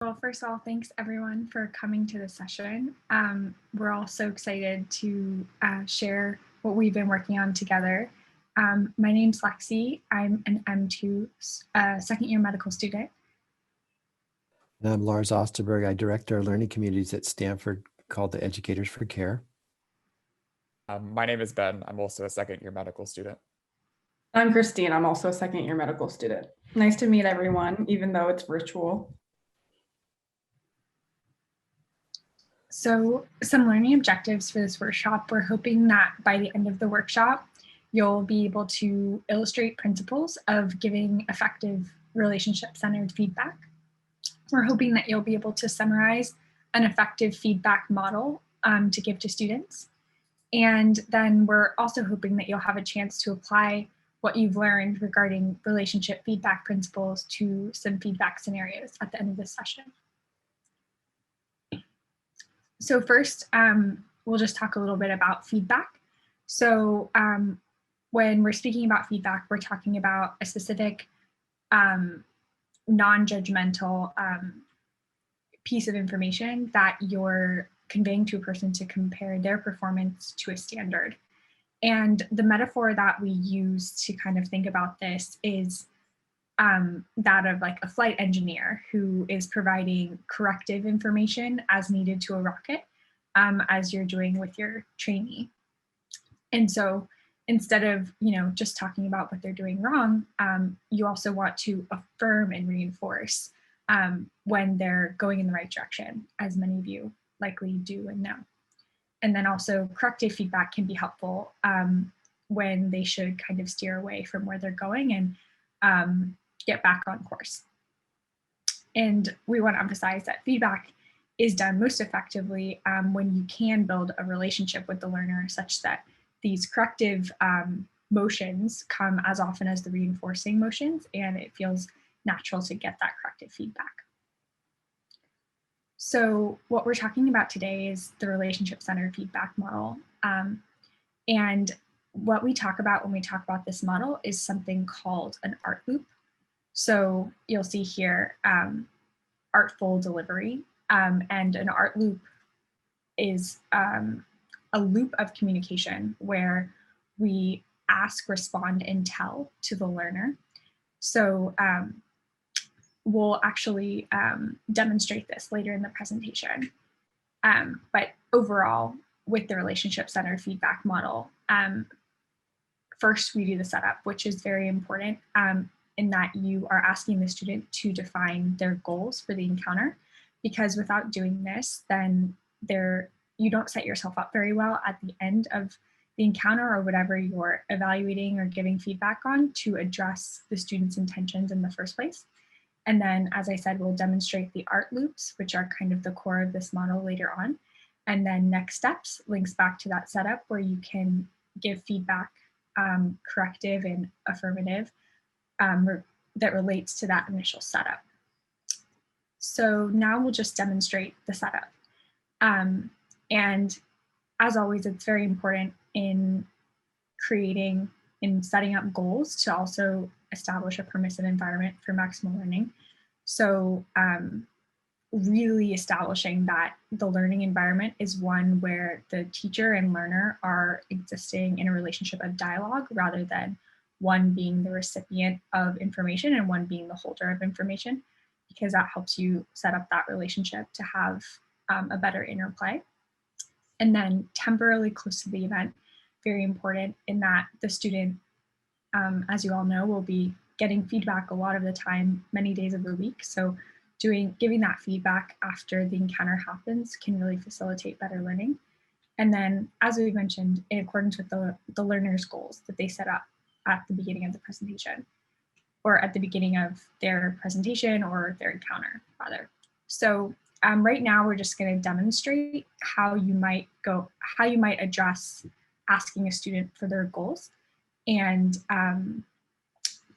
Well, first of all, thanks everyone for coming to the session. We're all so excited to share what we've been working on together. My name's Lexi. I'm an M2 second year medical student. And I'm Lars Osterberg. I direct our learning communities at Stanford called the Educators for Care. My name is Ben. I'm also a second year medical student. I'm Christine. I'm also a second year medical student. Nice to meet everyone, even though it's virtual. So some learning objectives for this workshop. We're hoping that by the end of the workshop, you'll be able to illustrate principles of giving effective relationship-centered feedback. We're hoping that you'll be able to summarize an effective feedback model to give to students. And then we're also hoping that you'll have a chance to apply what you've learned regarding relationship feedback principles to some feedback scenarios at the end of this session. So first, we'll just talk a little bit about feedback. So when we're speaking about feedback, we're talking about a specific non-judgmental piece of information that you're conveying to a person to compare their performance to a standard. And the metaphor that we use to kind of think about this is that of like a flight engineer who is providing corrective information as needed to a rocket, as you're doing with your trainee. And so instead of just talking about what they're doing wrong, you also want to affirm and reinforce when they're going in the right direction, as many of you likely do and know. And then also corrective feedback can be helpful when they should kind of steer away from where they're going and get back on course. And we want to emphasize that feedback is done most effectively when you can build a relationship with the learner such that these corrective motions come as often as the reinforcing motions, and it feels natural to get that corrective feedback. So what we're talking about today is the relationship-centered feedback model. And what we talk about when we talk about this model is something called an ART loop. So you'll see here artful delivery, and an ART loop is a loop of communication where we ask, respond, and tell to the learner. So we'll actually demonstrate this later in the presentation. But overall, with the relationship-centered feedback model, first we do the setup, which is very important in that you are asking the student to define their goals for the encounter, because without doing this, then you don't set yourself up very well at the end of the encounter or whatever you're evaluating or giving feedback on to address the student's intentions in the first place. And then, as I said, we'll demonstrate the ART loops, which are kind of the core of this model later on. And then next steps links back to that setup where you can give feedback, corrective and affirmative, that relates to that initial setup. So now we'll just demonstrate the setup. And as always, it's very important in setting up goals to also establish a permissive environment for maximal learning. So really establishing that the learning environment is one where the teacher and learner are existing in a relationship of dialogue rather than one being the recipient of information and one being the holder of information, because that helps you set up that relationship to have a better interplay. And then temporarily close to the event, very important in that the student, as you all know, will be getting feedback a lot of the time, many days of the week. So giving that feedback after the encounter happens can really facilitate better learning. And then, as we mentioned, in accordance with the learner's goals that they set up at the beginning of the presentation, or at the beginning of their presentation or their encounter, rather. So right now, we're just going to demonstrate how you might address asking a student for their goals and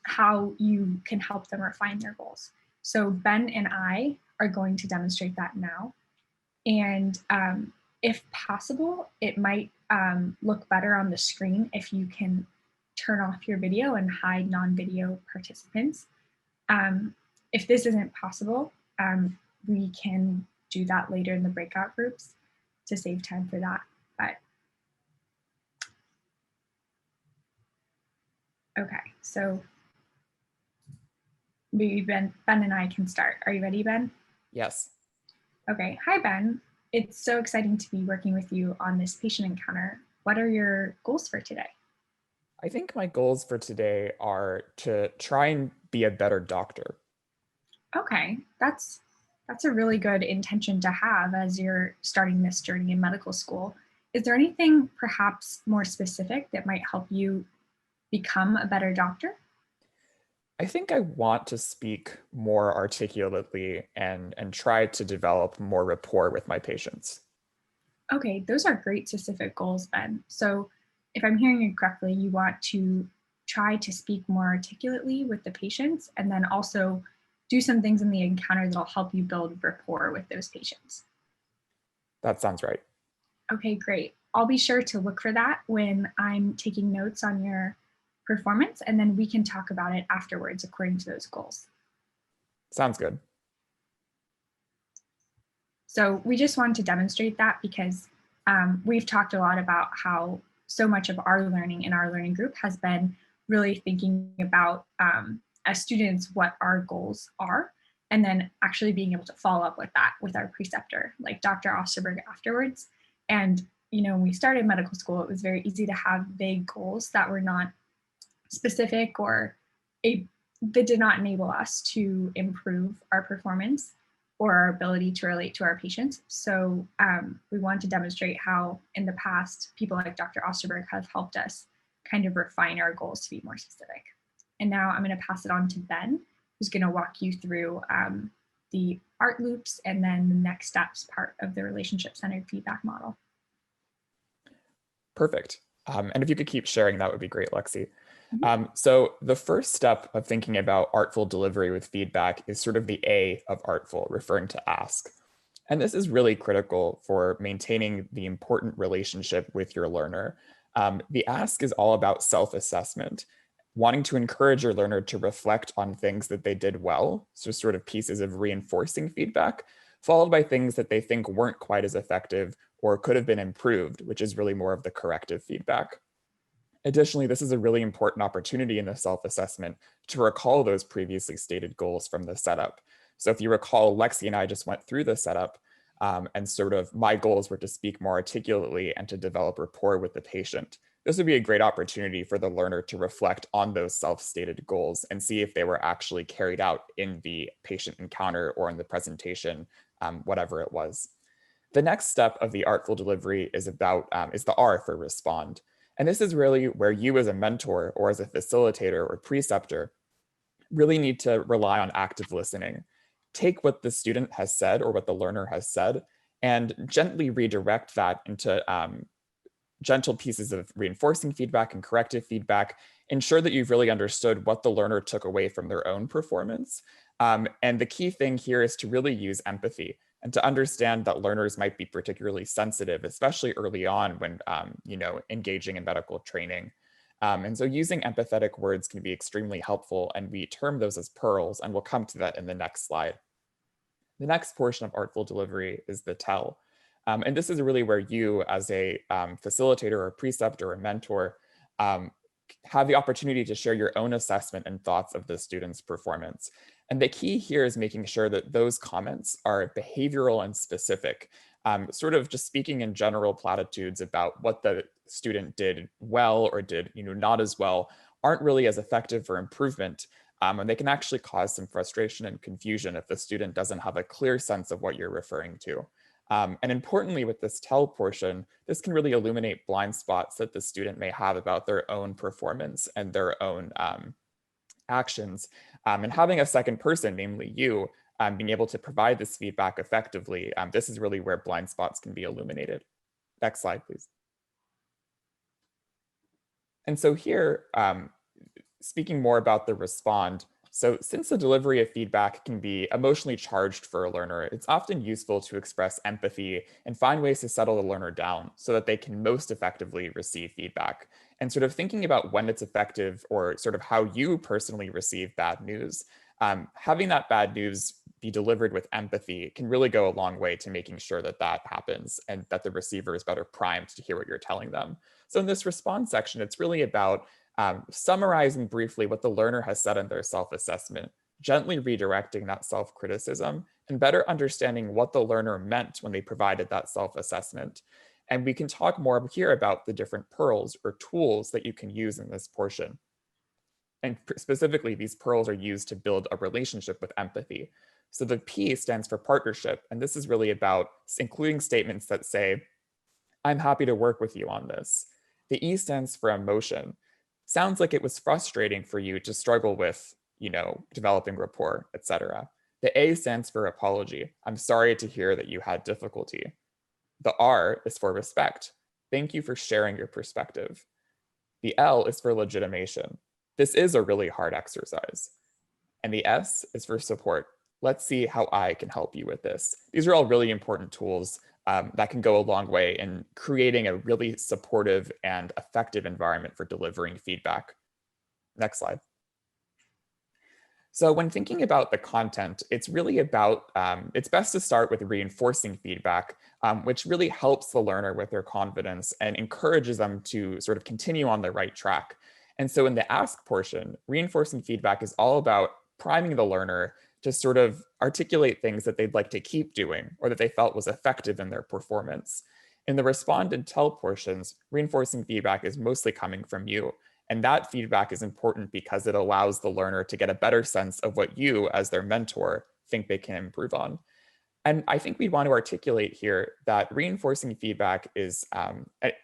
how you can help them refine their goals. So Ben and I are going to demonstrate that now. And if possible, it might look better on the screen if you can turn off your video and hide non-video participants. If this isn't possible, we can do that later in the breakout groups to save time for that. But okay, so maybe Ben and I can start. Are you ready, Ben? Yes. Okay, hi Ben. It's so exciting to be working with you on this patient encounter. What are your goals for today? I think my goals for today are to try and be a better doctor. Okay, that's a really good intention to have as you're starting this journey in medical school. Is there anything perhaps more specific that might help you become a better doctor? I think I want to speak more articulately and try to develop more rapport with my patients. Okay, those are great specific goals, Ben. So if I'm hearing you correctly, you want to try to speak more articulately with the patients and then also do some things in the encounter that'll help you build rapport with those patients. That sounds right. Okay, great. I'll be sure to look for that when I'm taking notes on your performance, and then we can talk about it afterwards according to those goals. Sounds good. So we just wanted to demonstrate that because we've talked a lot about how so much of our learning in our learning group has been really thinking about as students what our goals are, and then actually being able to follow up with that with our preceptor, like Dr. Osterberg afterwards. And when we started medical school, it was very easy to have vague goals that were not specific or that did not enable us to improve our performance or our ability to relate to our patients. So we wanted to demonstrate how in the past, people like Dr. Osterberg have helped us kind of refine our goals to be more specific. And now I'm going to pass it on to Ben, who's going to walk you through the art loops and then the next steps part of the relationship-centered feedback model. Perfect. And if you could keep sharing, that would be great, Lexi. So the first step of thinking about artful delivery with feedback is sort of the A of artful, referring to ask. And this is really critical for maintaining the important relationship with your learner. The ask is all about self-assessment, wanting to encourage your learner to reflect on things that they did well, so sort of pieces of reinforcing feedback, followed by things that they think weren't quite as effective or could have been improved, which is really more of the corrective feedback. Additionally, this is a really important opportunity in the self-assessment to recall those previously stated goals from the setup. So if you recall, Lexi and I just went through the setup and sort of my goals were to speak more articulately and to develop rapport with the patient. This would be a great opportunity for the learner to reflect on those self-stated goals and see if they were actually carried out in the patient encounter or in the presentation, whatever it was. The next step of the artful delivery is the R for respond. And this is really where you as a mentor or as a facilitator or preceptor really need to rely on active listening. Take what the student has said or what the learner has said and gently redirect that into gentle pieces of reinforcing feedback and corrective feedback. Ensure that you've really understood what the learner took away from their own performance. And the key thing here is to really use empathy and to understand that learners might be particularly sensitive, especially early on when engaging in medical training. And so using empathetic words can be extremely helpful, and we term those as pearls, and we'll come to that in the next slide. The next portion of artful delivery is the tell. And this is really where you as a facilitator or preceptor or mentor have the opportunity to share your own assessment and thoughts of the student's performance. And the key here is making sure that those comments are behavioral and specific, sort of just speaking in general platitudes about what the student did well or did not as well aren't really as effective for improvement. And they can actually cause some frustration and confusion if the student doesn't have a clear sense of what you're referring to. And importantly, with this tell portion, this can really illuminate blind spots that the student may have about their own performance and their own actions. And having a second person, namely you, being able to provide this feedback effectively, this is really where blind spots can be illuminated. Next slide, please. And so here, speaking more about the respond, so since the delivery of feedback can be emotionally charged for a learner, it's often useful to express empathy and find ways to settle the learner down so that they can most effectively receive feedback. And sort of thinking about when it's effective or sort of how you personally receive bad news having that bad news be delivered with empathy can really go a long way to making sure that that happens and that the receiver is better primed to hear what you're telling them. So in this response section, it's really about summarizing briefly what the learner has said in their self-assessment, gently redirecting that self-criticism, and better understanding what the learner meant when they provided that self-assessment. And we can talk more here about the different pearls or tools that you can use in this portion. And specifically, these pearls are used to build a relationship with empathy. So the P stands for partnership, and this is really about including statements that say, I'm happy to work with you on this. The E stands for emotion. Sounds like it was frustrating for you to struggle with, developing rapport, etc. The A stands for apology. I'm sorry to hear that you had difficulty. The R is for respect. Thank you for sharing your perspective. The L is for legitimation. This is a really hard exercise. And the S is for support. Let's see how I can help you with this. These are all really important tools that can go a long way in creating a really supportive and effective environment for delivering feedback. Next slide. So when thinking about the content, it's really about, it's best to start with reinforcing feedback, which really helps the learner with their confidence and encourages them to sort of continue on the right track. And so in the ask portion, reinforcing feedback is all about priming the learner to sort of articulate things that they'd like to keep doing or that they felt was effective in their performance. In the respond and tell portions, reinforcing feedback is mostly coming from you. And that feedback is important because it allows the learner to get a better sense of what you, as their mentor, think they can improve on. And I think we want to articulate here that reinforcing feedback is,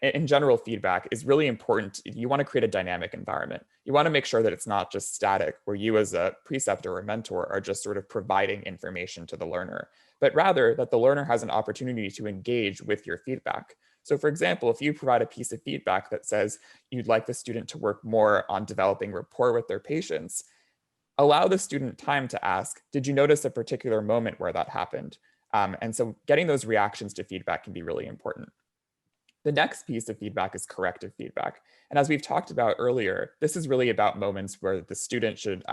in general, feedback is really important. You want to create a dynamic environment. You want to make sure that it's not just static, where you as a preceptor or mentor are just sort of providing information to the learner, but rather that the learner has an opportunity to engage with your feedback. So for example, if you provide a piece of feedback that says you'd like the student to work more on developing rapport with their patients, allow the student time to ask, did you notice a particular moment where that happened? And so getting those reactions to feedback can be really important. The next piece of feedback is corrective feedback. And as we've talked about earlier, this is really about moments where the student should,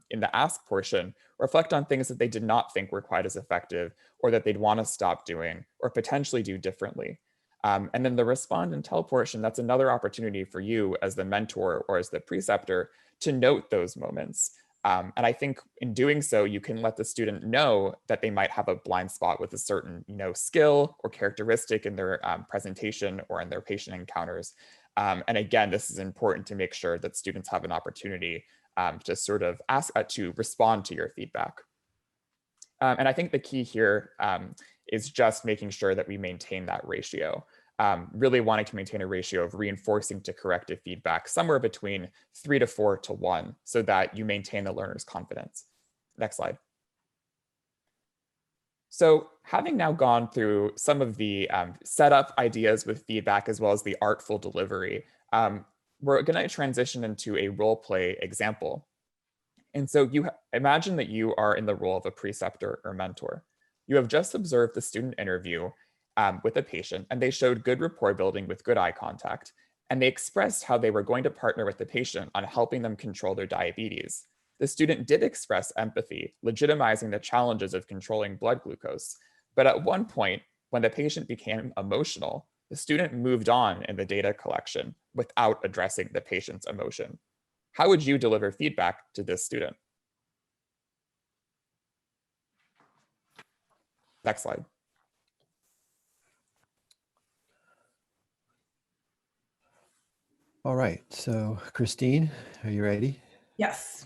in the ask portion, reflect on things that they did not think were quite as effective or that they'd want to stop doing or potentially do differently. And then the respond and tell portion, that's another opportunity for you as the mentor or as the preceptor to note those moments. And I think in doing so, you can let the student know that they might have a blind spot with a certain skill or characteristic in their presentation or in their patient encounters. And again, this is important to make sure that students have an opportunity to sort of ask to respond to your feedback. And I think the key here is just making sure that we maintain that ratio. Really wanting to maintain a ratio of reinforcing to corrective feedback somewhere between 3 to 4 to 1 so that you maintain the learner's confidence. Next slide. So having now gone through some of the setup ideas with feedback as well as the artful delivery, we're going to transition into a role play example. And so you imagine that you are in the role of a preceptor or mentor. You have just observed the student interview with a patient, and they showed good rapport building with good eye contact. And they expressed how they were going to partner with the patient on helping them control their diabetes. The student did express empathy, legitimizing the challenges of controlling blood glucose. But at one point, when the patient became emotional, the student moved on in the data collection without addressing the patient's emotion. How would you deliver feedback to this student? Next slide. All right, so Christine, are you ready? Yes.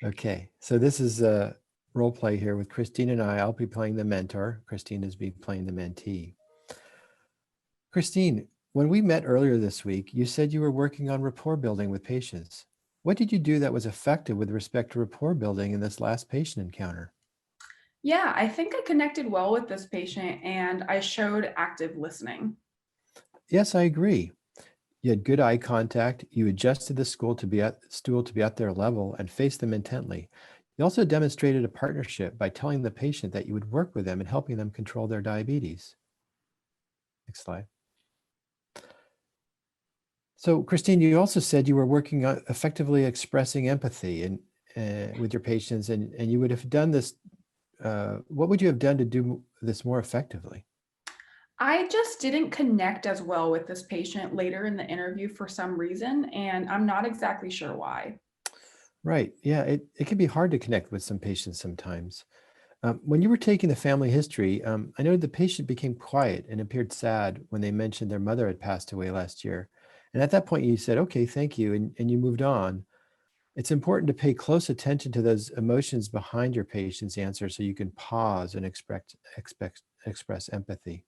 Okay, so this is a role play here with Christine and I. I'll be playing the mentor. Christine is playing the mentee. Christine, when we met earlier this week, you said you were working on rapport building with patients. What did you do that was effective with respect to rapport building in this last patient encounter? Yeah, I think I connected well with this patient and I showed active listening. Yes, I agree. You had good eye contact. You adjusted the stool to be at their level and faced them intently. You also demonstrated a partnership by telling the patient that you would work with them and helping them control their diabetes. Next slide. So, Christine, you also said you were working on effectively expressing empathy, and with your patients, and you would have done this. What would you have done to do this more effectively? I just didn't connect as well with this patient later in the interview for some reason, and I'm not exactly sure why. Right. Yeah, it can be hard to connect with some patients sometimes. When you were taking the family history, I know the patient became quiet and appeared sad when they mentioned their mother had passed away last year. And at that point, you said, okay, thank you, and you moved on. It's important to pay close attention to those emotions behind your patient's answer so you can pause and express empathy.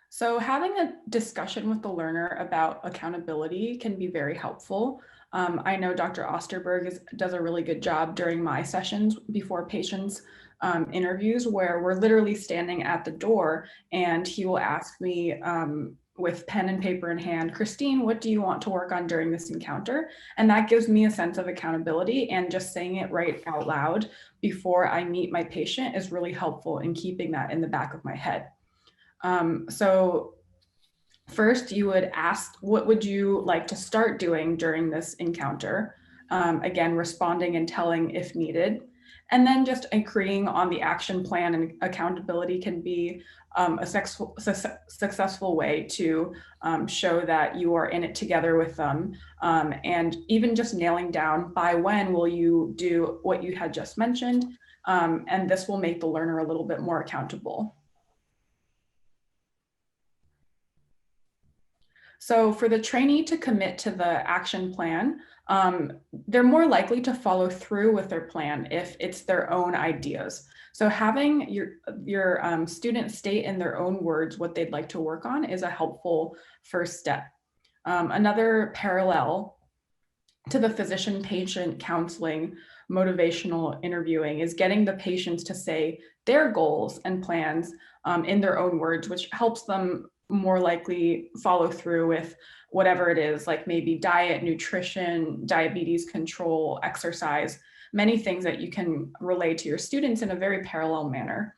So having a discussion with the learner about accountability can be very helpful. I know Dr. Osterberg does a really good job during my sessions before patients' interviews where we're literally standing at the door and he will ask me with pen and paper in hand, Christine, what do you want to work on during this encounter? And that gives me a sense of accountability, and just saying it right out loud before I meet my patient is really helpful in keeping that in the back of my head. So first you would ask, what would you like to start doing during this encounter? Again, responding and telling if needed. And then just agreeing on the action plan, and accountability can be a successful way to show that you are in it together with them. And even just nailing down by when will you do what you had just mentioned. And this will make the learner a little bit more accountable. So for the trainee to commit to the action plan, they're more likely to follow through with their plan if it's their own ideas. So having your students state in their own words what they'd like to work on is a helpful first step. Another parallel to the physician-patient counseling motivational interviewing is getting the patients to say their goals and plans in their own words, which helps them more likely follow through with whatever it is, like maybe diet, nutrition, diabetes control, exercise, many things that you can relay to your students in a very parallel manner.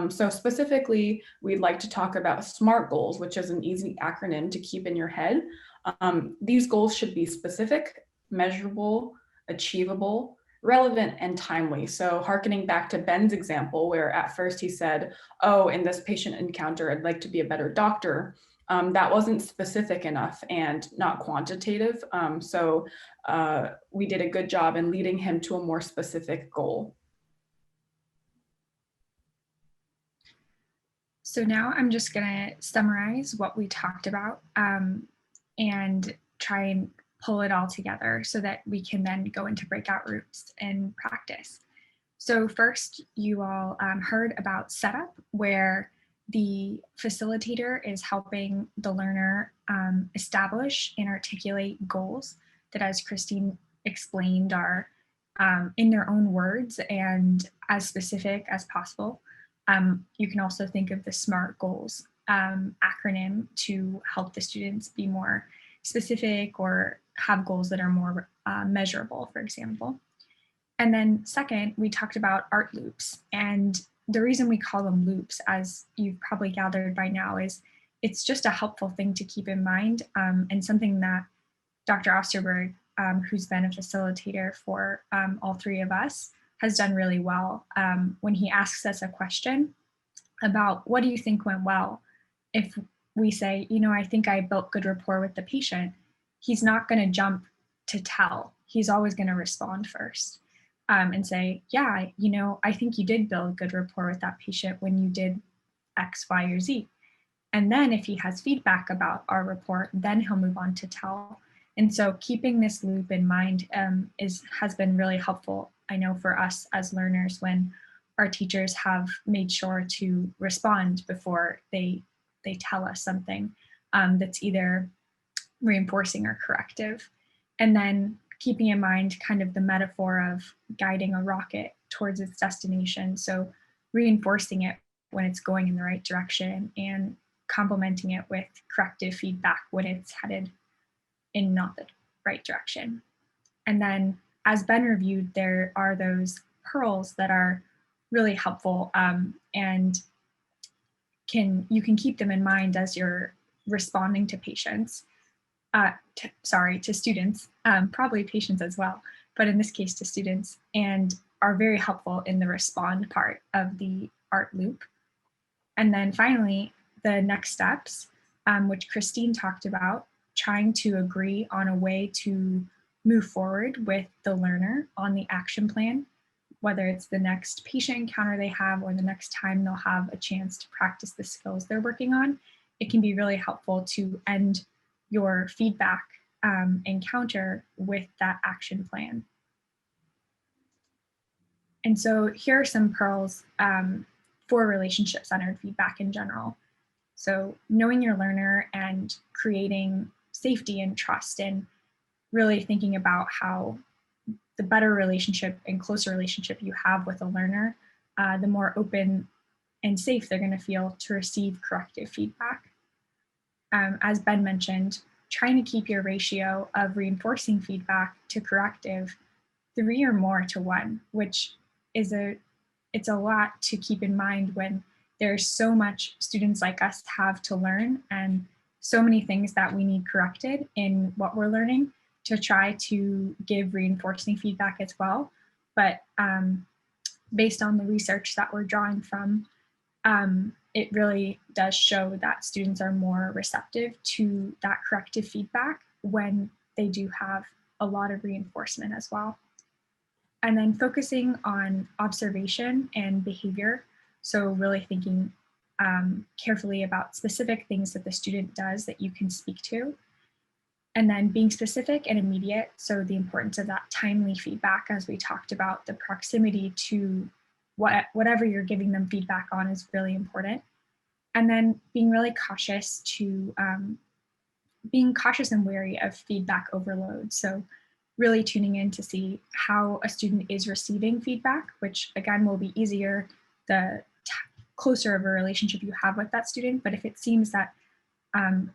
So specifically, we'd like to talk about SMART goals, which is an easy acronym to keep in your head. These goals should be specific, measurable, achievable, relevant, and timely. So hearkening back to Ben's example, where at first he said, oh, in this patient encounter, I'd like to be a better doctor. That wasn't specific enough and not quantitative. So we did a good job in leading him to a more specific goal. So now I'm just going to summarize what we talked about and try and pull it all together so that we can then go into breakout groups and practice. So first, you all heard about setup, where the facilitator is helping the learner establish and articulate goals that, as Christine explained, are in their own words and as specific as possible. You can also think of the SMART goals acronym to help the students be more specific or have goals that are more measurable, for example. And then second, we talked about art loops. And the reason we call them loops, as you've probably gathered by now, is it's just a helpful thing to keep in mind and something that Dr. Osterberg, who's been a facilitator for all three of us, has done really well. When he asks us a question about what do you think went well, if we say, I think I built good rapport with the patient, he's not going to jump to tell. He's always going to respond first and say, yeah, I think you did build good rapport with that patient when you did X, Y, or Z. And then if he has feedback about our report, then he'll move on to tell. And so keeping this loop in mind has been really helpful, I know, for us as learners when our teachers have made sure to respond before they tell us something that's either reinforcing or corrective. And then keeping in mind kind of the metaphor of guiding a rocket towards its destination. So reinforcing it when it's going in the right direction and complementing it with corrective feedback when it's headed in not the right direction. And then as Ben reviewed, there are those pearls that are really helpful and you can keep them in mind as you're responding to patients, to students, probably patients as well, but in this case to students, and are very helpful in the respond part of the art loop. And then finally, the next steps, which Christine talked about, trying to agree on a way to move forward with the learner on the action plan, whether it's the next patient encounter they have or the next time they'll have a chance to practice the skills they're working on. It can be really helpful to end your feedback encounter with that action plan. And so here are some pearls for relationship-centered feedback in general. So knowing your learner and creating safety and trust, and really thinking about how the better relationship and closer relationship you have with a learner, the more open and safe they're going to feel to receive corrective feedback. As Ben mentioned, trying to keep your ratio of reinforcing feedback to corrective 3 or more to 1, which is it's a lot to keep in mind when there's so much students like us have to learn and so many things that we need corrected in what we're learning, to try to give reinforcing feedback as well. But based on the research that we're drawing from, it really does show that students are more receptive to that corrective feedback when they do have a lot of reinforcement as well. And then focusing on observation and behavior. So really thinking carefully about specific things that the student does that you can speak to. And then being specific and immediate. So the importance of that timely feedback, as we talked about, the proximity to whatever you're giving them feedback on is really important. And then being really cautious being cautious and wary of feedback overload. So really tuning in to see how a student is receiving feedback, which again will be easier the closer of a relationship you have with that student. But if it seems that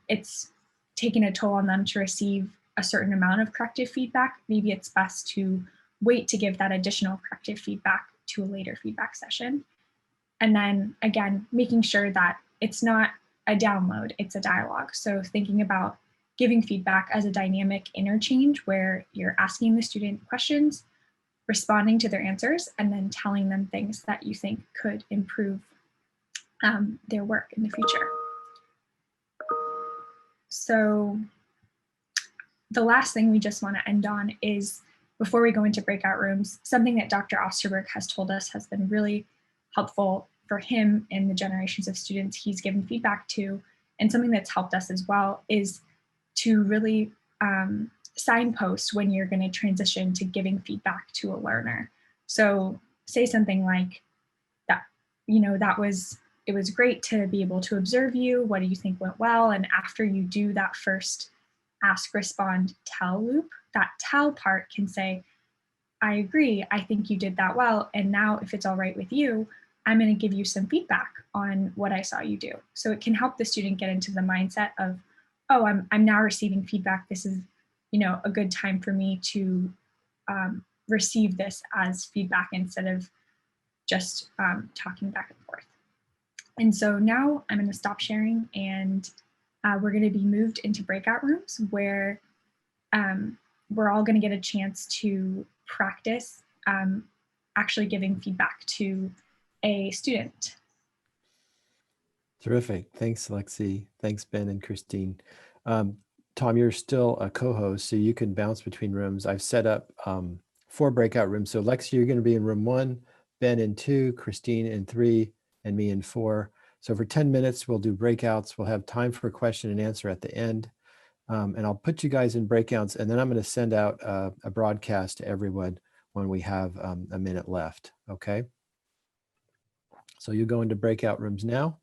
it's taken a toll on them to receive a certain amount of corrective feedback, maybe it's best to wait to give that additional corrective feedback to a later feedback session. And then again, making sure that it's not a download, it's a dialogue. So thinking about giving feedback as a dynamic interchange where you're asking the student questions, responding to their answers, and then telling them things that you think could improve their work in the future. So the last thing we just want to end on is, before we go into breakout rooms, something that Dr. Osterberg has told us has been really helpful for him and the generations of students he's given feedback to, and something that's helped us as well, is to really signpost when you're going to transition to giving feedback to a learner. So say something like that, it was great to be able to observe you. What do you think went well? And after you do that first ask, respond, tell loop, that tell part can say, I agree, I think you did that well. And now if it's all right with you, I'm going to give you some feedback on what I saw you do. So it can help the student get into the mindset of, oh, I'm now receiving feedback. This is, a good time for me to receive this as feedback instead of just talking back and forth. And so now I'm going to stop sharing, and we're going to be moved into breakout rooms where we're all going to get a chance to practice actually giving feedback to a student. Terrific. Thanks, Lexi. Thanks, Ben and Christine. Tom, you're still a co-host, so you can bounce between rooms. I've set up 4 breakout rooms. So Lexi, you're going to be in room 1, Ben in 2, Christine in 3, and me in 4. So for 10 minutes, we'll do breakouts. We'll have time for a question and answer at the end. And I'll put you guys in breakouts, and then I'm going to send out a broadcast to everyone when we have a minute left. Okay. So you go into breakout rooms now.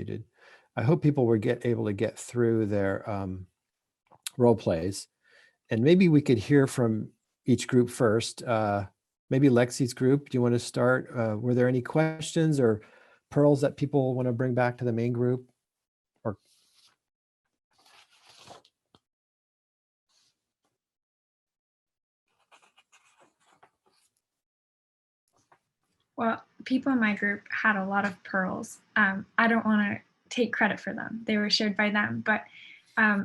contributed. I hope people were able to get through their role plays. And maybe we could hear from each group first. Maybe Lexi's group, do you want to start? Were there any questions or pearls that people want to bring back to the main group? Or Well, people in my group had a lot of pearls. I don't want to take credit for them. They were shared by them. But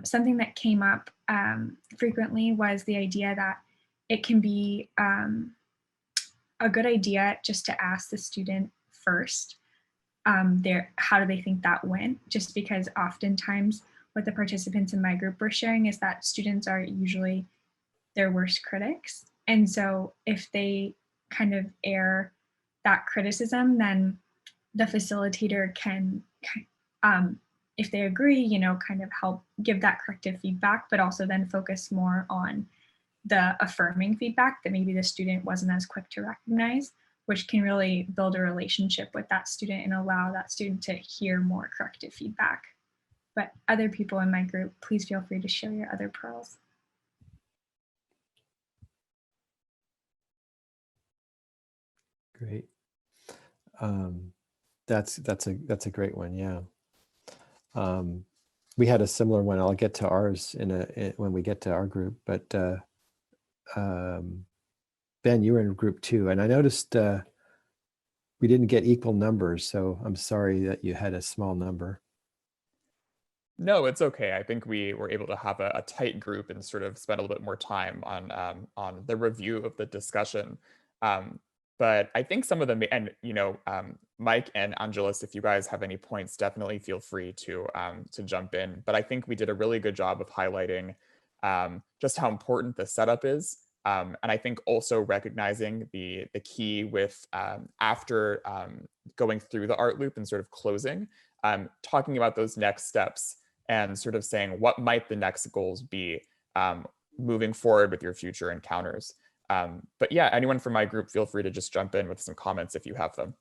something that came up frequently was the idea that it can be a good idea just to ask the student first how do they think that went, just because oftentimes what the participants in my group were sharing is that students are usually their worst critics. And so if they kind of air that criticism, then the facilitator can, if they agree, kind of help give that corrective feedback, but also then focus more on the affirming feedback that maybe the student wasn't as quick to recognize, which can really build a relationship with that student and allow that student to hear more corrective feedback. But other people in my group, please feel free to share your other pearls. great. That's a great one. Yeah. We had a similar one. I'll get to ours when we get to our group, but Ben, you were in group 2, and I noticed we didn't get equal numbers, so I'm sorry that you had a small number. No, it's okay. I think we were able to have a tight group and sort of spend a little bit more time on the review of the discussion. But I think some of them, and Mike and Angelos, if you guys have any points, definitely feel free to jump in. But I think we did a really good job of highlighting just how important the setup is. And I think also recognizing the key with after going through the art loop and sort of closing, talking about those next steps and sort of saying what might the next goals be moving forward with your future encounters. But yeah, anyone from my group, feel free to just jump in with some comments if you have them.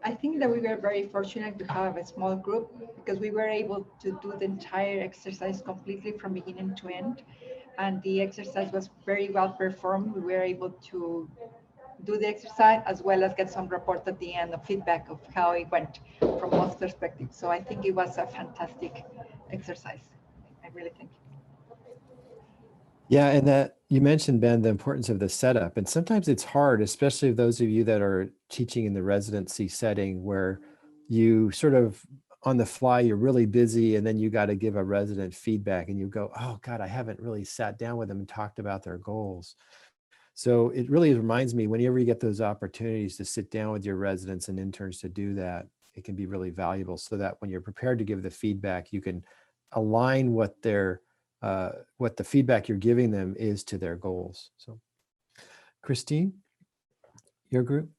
I think that we were very fortunate to have a small group because we were able to do the entire exercise completely from beginning to end. And the exercise was very well performed. We were able to do the exercise as well as get some report at the end of feedback of how it went from both perspectives. So I think it was a fantastic exercise. I really think. Yeah, and that you mentioned, Ben, the importance of the setup. And sometimes it's hard, especially those of you that are teaching in the residency setting where you sort of on the fly, you're really busy, and then you got to give a resident feedback and you go, oh God, I haven't really sat down with them and talked about their goals. So it really reminds me, whenever you get those opportunities to sit down with your residents and interns to do that, it can be really valuable so that when you're prepared to give the feedback, you can align what the feedback you're giving them is to their goals. So Christine, your group?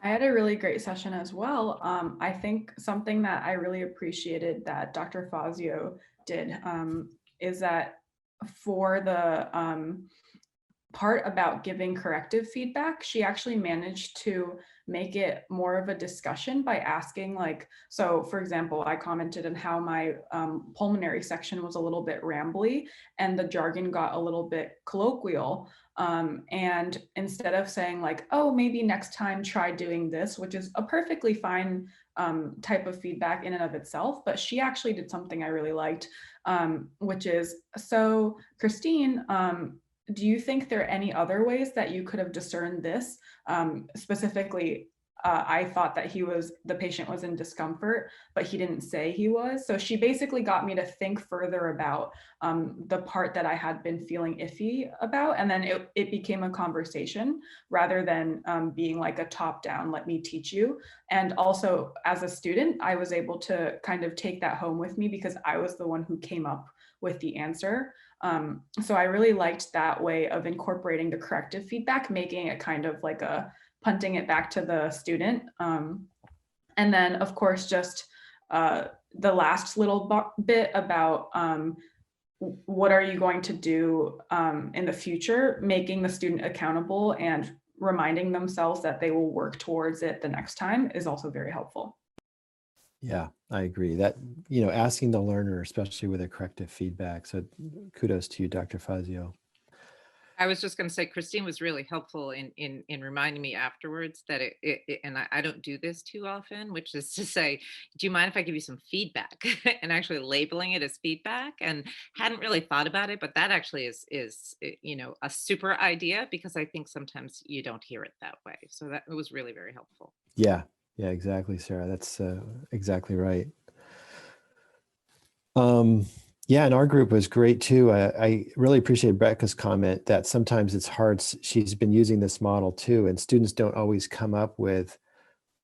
I had a really great session as well. I think something that I really appreciated that Dr. Fazio did is that for the part about giving corrective feedback, she actually managed to make it more of a discussion by asking, like, so for example, I commented on how my pulmonary section was a little bit rambly and the jargon got a little bit colloquial. And instead of saying like, oh, maybe next time try doing this, which is a perfectly fine type of feedback in and of itself, but she actually did something I really liked, which is, so Christine, do you think there are any other ways that you could have discerned this? Specifically, I thought that the patient was in discomfort, but he didn't say he was. So she basically got me to think further about the part that I had been feeling iffy about. And then it became a conversation rather than being like a top down, let me teach you. And also as a student, I was able to kind of take that home with me because I was the one who came up with the answer. So I really liked that way of incorporating the corrective feedback, making it kind of like punting it back to the student. And then of course, just the last little bit about what are you going to do in the future, making the student accountable and reminding themselves that they will work towards it the next time is also very helpful. Yeah, I agree that, you know, asking the learner, especially with a corrective feedback. So kudos to you, Dr. Fazio. I was just going to say, Christine was really helpful in reminding me afterwards that and I don't do this too often, which is to say, do you mind if I give you some feedback? And actually labeling it as feedback, and hadn't really thought about it, but that actually is you know, a super idea, because I think sometimes you don't hear it that way. So that was really very helpful. Yeah, exactly, Sarah. That's exactly right. Yeah, and our group was great too. I really appreciate Becca's comment that sometimes it's hard. She's been using this model too, and students don't always come up with,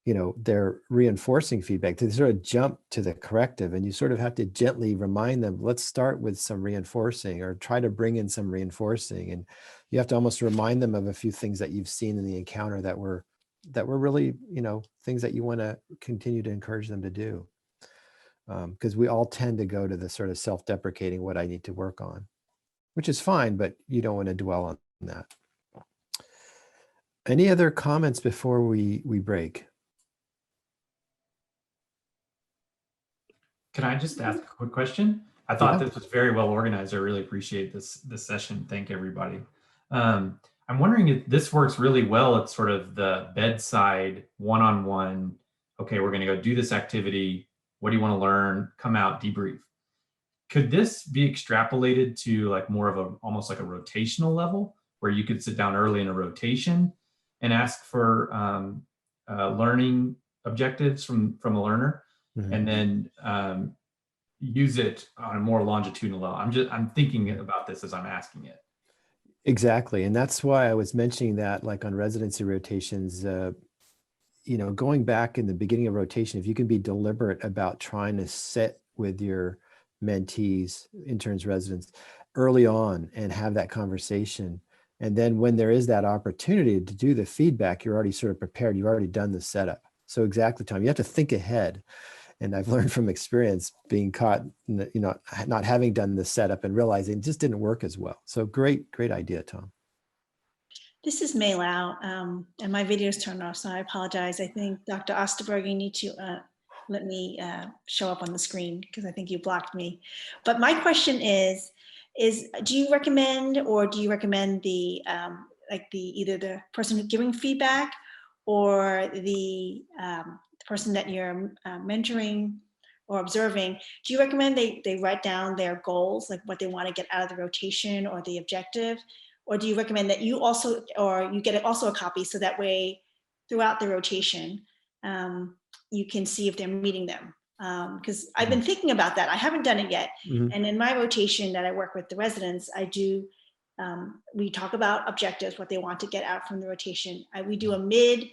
you know, their reinforcing feedback. They sort of jump to the corrective, and you sort of have to gently remind them, let's start with some reinforcing, or try to bring in some reinforcing. And you have to almost remind them of a few things that you've seen in the encounter that were really, you know, things that you want to continue to encourage them to do. Because we all tend to go to the sort of self-deprecating, what I need to work on, which is fine, but you don't want to dwell on that. Any other comments before we break? Can I just ask a quick question? I thought this was very well organized. I really appreciate this session. Thank everybody. I'm wondering if this works really well at sort of the bedside one-on-one. Okay, we're going to go do this activity. What do you want to learn? Come out, debrief. Could this be extrapolated to like more of a, almost like a rotational level, where you could sit down early in a rotation and ask for learning objectives from a learner, and then use it on a more longitudinal level? I'm thinking about this as I'm asking it. Exactly, and that's why I was mentioning that, like on residency rotations, you know, going back in the beginning of rotation, if you can be deliberate about trying to sit with your mentees, interns, residents early on and have that conversation. And then when there is that opportunity to do the feedback, you're already sort of prepared. You've already done the setup. So exactly, Tom, you have to think ahead. And I've learned from experience being caught, you know, not having done the setup and realizing it just didn't work as well. So great idea, Tom. This is Mei Lau, and my video is turned off, so I apologize. I think Dr. Osterberg, you need to let me show up on the screen, because I think you blocked me. But my question is do you recommend, or do you recommend the either the person giving feedback or the person that you're mentoring or observing, do you recommend they write down their goals, like what they want to get out of the rotation or the objective? Or do you recommend that you also, or you get also a copy, so that way throughout the rotation, you can see if they're meeting them? Because I've been thinking about that. I haven't done it yet. And in my rotation that I work with the residents, I do, we talk about objectives, what they want to get out from the rotation. We do a mid-month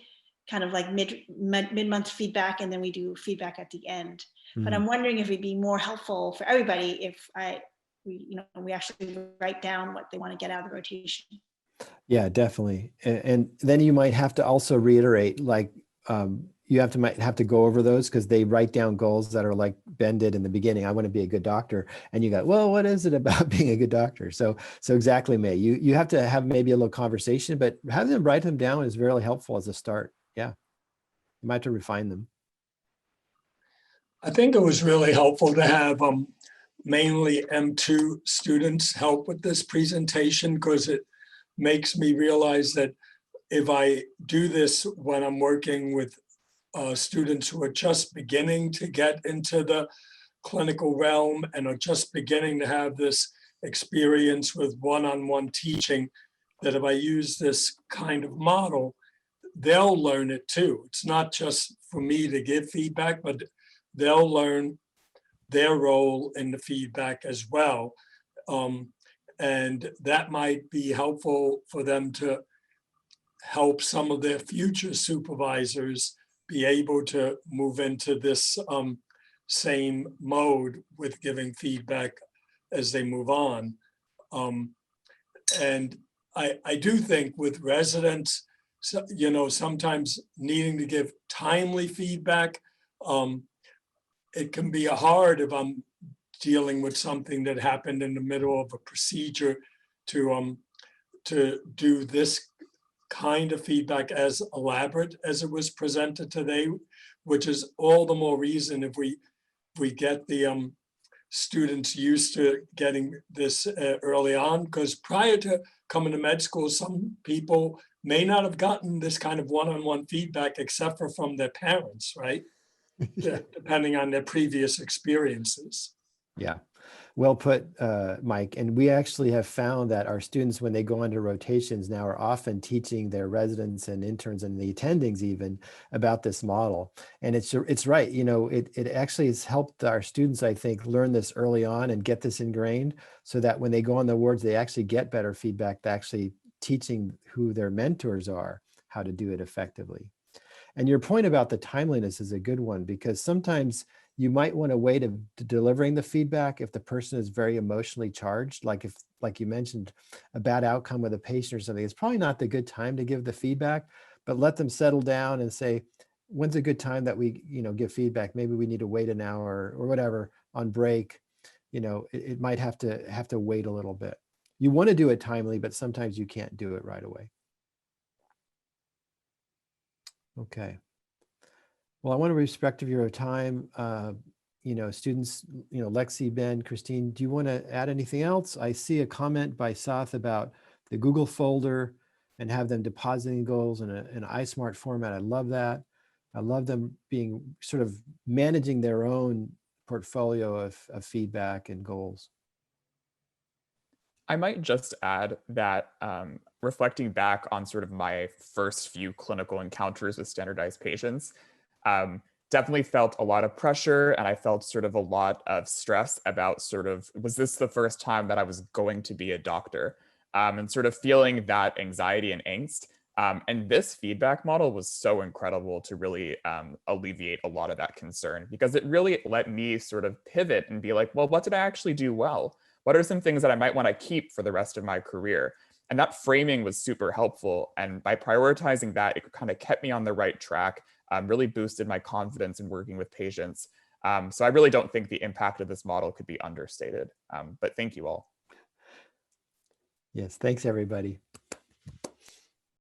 feedback, and then we do feedback at the end. But I'm wondering if it'd be more helpful for everybody if we actually write down what they want to get out of the rotation. Yeah, definitely. And then you might have to also reiterate, like, you might have to go over those, because they write down goals that are like Ben did in the beginning. I want to be a good doctor. And you got, well, what is it about being a good doctor? So exactly, May, you have to have maybe a little conversation, but having them write them down is really helpful as a start. Yeah. You might have to refine them. I think it was really helpful to have mainly M2 students help with this presentation, because it makes me realize that if I do this when I'm working with students who are just beginning to get into the clinical realm and are just beginning to have this experience with one-on-one teaching, that if I use this kind of model, they'll learn it too. It's not just for me to give feedback, but they'll learn their role in the feedback as well. And that might be helpful for them to help some of their future supervisors be able to move into this same mode with giving feedback as they move on. And I do think with residents, you know, sometimes needing to give timely feedback, it can be hard if I'm dealing with something that happened in the middle of a procedure to do this kind of feedback as elaborate as it was presented today, which is all the more reason if we get the students used to getting this early on, because prior to coming to med school, some people may not have gotten this kind of one-on-one feedback except for from their parents, right? Yeah, depending on their previous experiences. Yeah, well put, Mike. And we actually have found that our students, when they go under rotations now, are often teaching their residents and interns and the attendings even about this model. And it's right, you know, it actually has helped our students, I think, learn this early on and get this ingrained so that when they go on the wards, they actually get better feedback, actually teaching who their mentors are how to do it effectively. And your point about the timeliness is a good one, because sometimes you might want to wait to delivering the feedback if the person is very emotionally charged. Like if, like you mentioned, a bad outcome with a patient or something, it's probably not the good time to give the feedback, but let them settle down and say, when's a good time that we, you know, give feedback? Maybe we need to wait an hour or whatever on break. You know, it might have to wait a little bit. You want to do it timely, but sometimes you can't do it right away. Okay. Well, I want to respect of your time. You know, students, you know, Lexi, Ben, Christine, do you want to add anything else? I see a comment by Sath about the Google folder and have them depositing goals in an iSmart format. I love that. I love them being sort of managing their own portfolio of feedback and goals. I might just add that reflecting back on sort of my first few clinical encounters with standardized patients, definitely felt a lot of pressure, and I felt sort of a lot of stress about sort of, was this the first time that I was going to be a doctor? And sort of feeling that anxiety and angst. And this feedback model was so incredible to really alleviate a lot of that concern, because it really let me sort of pivot and be like, well, what did I actually do well? What are some things that I might want to keep for the rest of my career? And that framing was super helpful. And by prioritizing that, it kind of kept me on the right track, really boosted my confidence in working with patients. So I really don't think the impact of this model could be understated. But thank you all. Yes, thanks everybody.